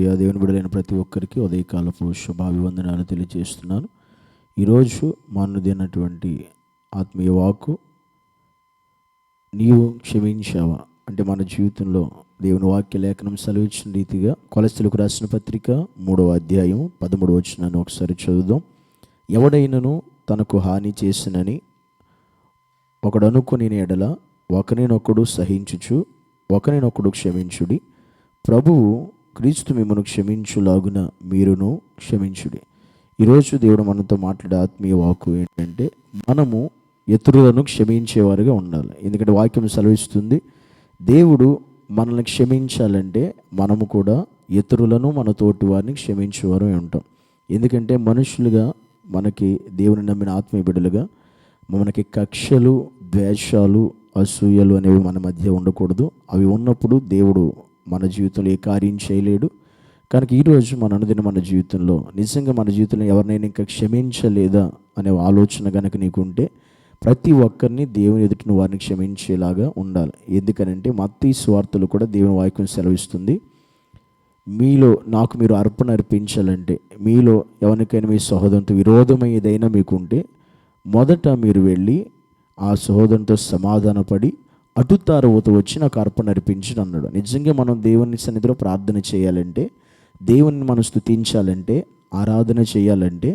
ప్రియ దేవుని బిడ్డలైన ప్రతి ఒక్కరికి ఉదయకాలపు శుభాభివందనాలు తెలియజేస్తున్నాను. ఈరోజు మా అనుదినటువంటి ఆత్మీయ వాక్కు నీవు క్షమించావా అంటే మన జీవితంలో దేవుని వాక్య లేఖనం సెలవిచ్చిన రీతిగా కొలస్సీలకు రాసిన పత్రిక 3వ అధ్యాయం 13వ వచనాన్ని ఒకసారి చదువుదాం. ఎవడైనను తనకు హాని చేసినని ఒకడు అనుకుని ఎడల ఒకరినొకడు సహించుచు ఒకరినొకడు క్షమించుడి. ప్రభువు క్రీస్తు మిమ్మల్ని క్షమించులాగున మీరును క్షమించుడి. ఈరోజు దేవుడు మనతో మాట్లాడే ఆత్మీయ వాక్కు ఏంటంటే మనము ఇతరులను క్షమించేవారుగా ఉండాలి. ఎందుకంటే వాక్యం సెలవిస్తుంది, దేవుడు మనల్ని క్షమించాలంటే మనము కూడా ఇతరులను మన తోటి వారిని క్షమించేవారు ఉంటాం. ఎందుకంటే మనుషులుగా మనకి దేవుని నమ్మిన ఆత్మీయ బిడ్డలుగా మనకి కక్షలు, ద్వేషాలు, అసూయలు అనేవి మన మధ్య ఉండకూడదు. అవి ఉన్నప్పుడు దేవుడు మన జీవితంలో ఏ కార్యం చేయలేడు. కనుక ఈరోజు మన అనుదిన మన జీవితంలో నిజంగా మన జీవితంలో ఎవరినైనా ఇంకా క్షమించలేదా అనే ఆలోచన కనుక నీకుంటే ప్రతి ఒక్కరిని దేవుని ఎదుటిన వారిని క్షమించేలాగా ఉండాలి. ఎందుకనంటే మత్తయి సువార్తలో కూడా దేవుని వాక్యం సెలవిస్తుంది, మీలో నాకు మీరు అర్పణ అర్పించాలంటే మీలో ఎవరికైనా మీ సహోదరునితో విరోధం ఏదైనా మీకుంటే మొదట మీరు వెళ్ళి ఆ సహోదరునితో సమాధానపడి అటుతారవత వచ్చి నాకు అర్పణ అర్పించడం అన్నాడు. నిజంగా మనం దేవుని సన్నిధిలో ప్రార్థన చేయాలంటే, దేవుని మనం స్తుతించాలంటే, ఆరాధన చేయాలంటే,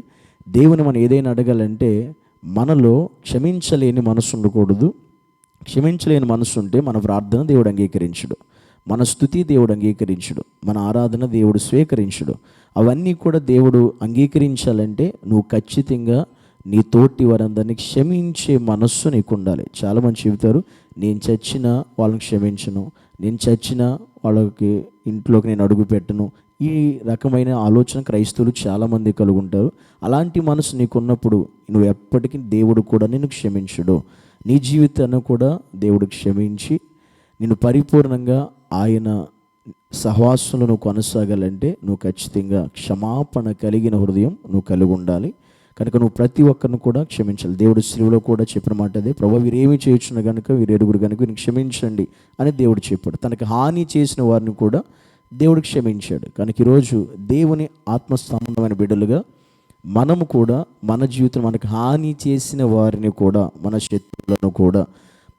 దేవుని మనం ఏదైనా అడగాలంటే మనలో క్షమించలేని మనసు ఉండకూడదు. క్షమించలేని మనసు ఉంటే మన ప్రార్థన దేవుడు అంగీకరించడు, మన స్తుతి దేవుడు అంగీకరించడు, మన ఆరాధన దేవుడు స్వీకరించడు. అవన్నీ కూడా దేవుడు అంగీకరించాలంటే నువ్వు ఖచ్చితంగా నీ తోటి వారందరినీ క్షమించే మనస్సు నీకు ఉండాలి. చాలామంది చెబుతారు, నేను చచ్చినా వాళ్ళని క్షమించను, నేను చచ్చినా వాళ్ళకి ఇంట్లోకి నేను అడుగు పెట్టను. ఈ రకమైన ఆలోచన క్రైస్తవులు చాలామంది కలుగుంటారు. అలాంటి మనసు నీకున్నప్పుడు నువ్వు ఎప్పటికీ దేవుడు కూడా నిన్ను క్షమించడు. నీ జీవితాన్ని కూడా దేవుడు క్షమించి నిన్ను పరిపూర్ణంగా ఆయన సహవాసంలో నువ్వు కొనసాగాలంటే నువ్వు ఖచ్చితంగా క్షమాపణ కలిగిన హృదయం నువ్వు కలిగి ఉండాలి. కనుక నువ్వు ప్రతి ఒక్కరిని కూడా క్షమించాలి. దేవుడు శిలువలో కూడా చెప్పిన మాట అదే, ప్రభువా వీరేమి చేయొచ్చున్న కనుక వీరెరుగురు కనుక వీరిని క్షమించండి అని దేవుడు చెప్పాడు. తనకు హాని చేసిన వారిని కూడా దేవుడు క్షమించాడు. కనుక ఈరోజు దేవుని ఆత్మ సంబంధమైన బిడ్డలుగా మనము కూడా మన జీవితం మనకు హాని చేసిన వారిని కూడా మన శత్రువులను కూడా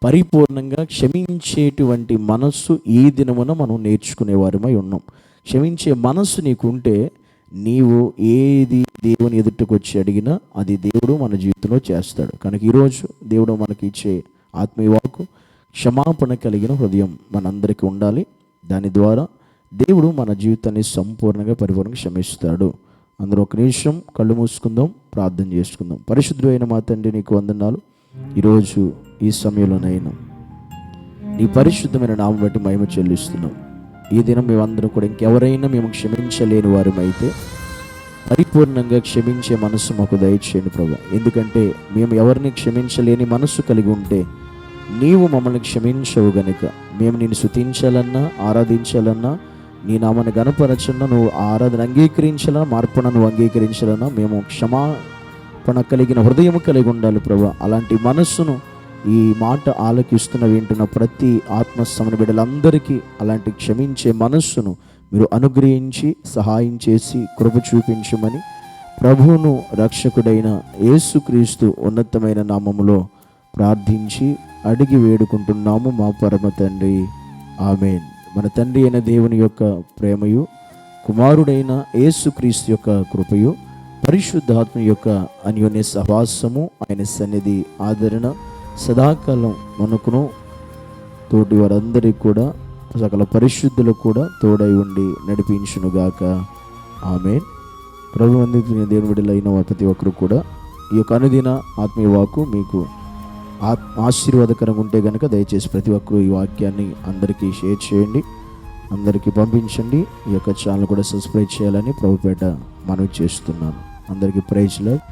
పరిపూర్ణంగా క్షమించేటువంటి మనస్సు ఈ దినమున మనం నేర్చుకునే వారిమై ఉన్నాం. క్షమించే మనస్సు నీకుంటే నీవు ఏది దేవుని ఎదుటికి వచ్చి అడిగినా అది దేవుడు మన జీవితంలో చేస్తాడు. కనుక ఈరోజు దేవుడు మనకి ఇచ్చే ఆత్మీయ వాక్కు క్షమాపణ కలిగిన హృదయం మనందరికీ ఉండాలి. దాని ద్వారా దేవుడు మన జీవితాన్ని సంపూర్ణంగా పరిపూర్ణంగా క్షమిస్తాడు. అందరూ ఒక నిమిషం కళ్ళు మూసుకుందాం, ప్రార్థన చేసుకుందాం. పరిశుద్ధుడైన మా తండ్రి నీకు వందనాలు. ఈరోజు ఈ సమయంలోనైనా నీ పరిశుద్ధమైన నామం బట్టి మహిమ చెల్లిస్తున్నాం. ఈ దినం మేమందరం కూడా ఇంకెవరైనా మేము క్షమించలేని వారమైతే పరిపూర్ణంగా క్షమించే మనస్సు మాకు దయచేయండి ప్రభువా. ఎందుకంటే మేము ఎవరిని క్షమించలేని మనస్సు కలిగి ఉంటే నీవు మమ్మల్ని క్షమించవు గనుక మేము నిన్ను స్తుతించాలన్నా, ఆరాధించాలన్నా, నీ నామాన్ని గణపరచన్నా, నువ్వు ఆరాధన అంగీకరించాలన్నా, మార్పును నువ్వు అంగీకరించాలన్నా మేము క్షమాపణ కలిగిన హృదయం కలిగి ఉండాలి ప్రభువా. అలాంటి మనస్సును ఈ మాట ఆలకిస్తున్న వింటున్న ప్రతి ఆత్మ సంబంధ బిడ్డలందరికీ అలాంటి క్షమించే మనస్సును మీరు అనుగ్రహించి సహాయం చేసి కృప చూపించమని ప్రభువును రక్షకుడైన యేసుక్రీస్తు ఉన్నతమైన నామములో ప్రార్థించి అడిగి వేడుకుంటున్నాము మా పరమ తండ్రి, ఆమేన్. మన తండ్రి అయిన దేవుని యొక్క ప్రేమయు, కుమారుడైన యేసుక్రీస్తు యొక్క కృపయు, పరిశుద్ధాత్మ యొక్క అన్యోన్య సహవాసము, ఆయన సన్నిధి ఆదరణ సదాకాలం మనకును తోటి వారందరికీ కూడా సకల పరిశుద్ధులకు కూడా తోడై ఉండి నడిపించునుగాక, ఆమేన్. ప్రభు అందించిన దేవుని బిడ్డలైన ప్రతి ఒక్కరు కూడా ఈ యొక్క అనుదిన ఆత్మీయ వాక్కు మీకు ఆశీర్వాదకరంగా ఉంటే కనుక దయచేసి ప్రతి ఒక్కరు ఈ వాక్యాన్ని అందరికీ షేర్ చేయండి, అందరికీ పంపించండి. ఈ యొక్క ఛానల్ కూడా సబ్స్క్రైబ్ చేయాలని ప్రభుపేట మనవి చేస్తున్నాను. అందరికీ ప్రైజ్ లార్డ్.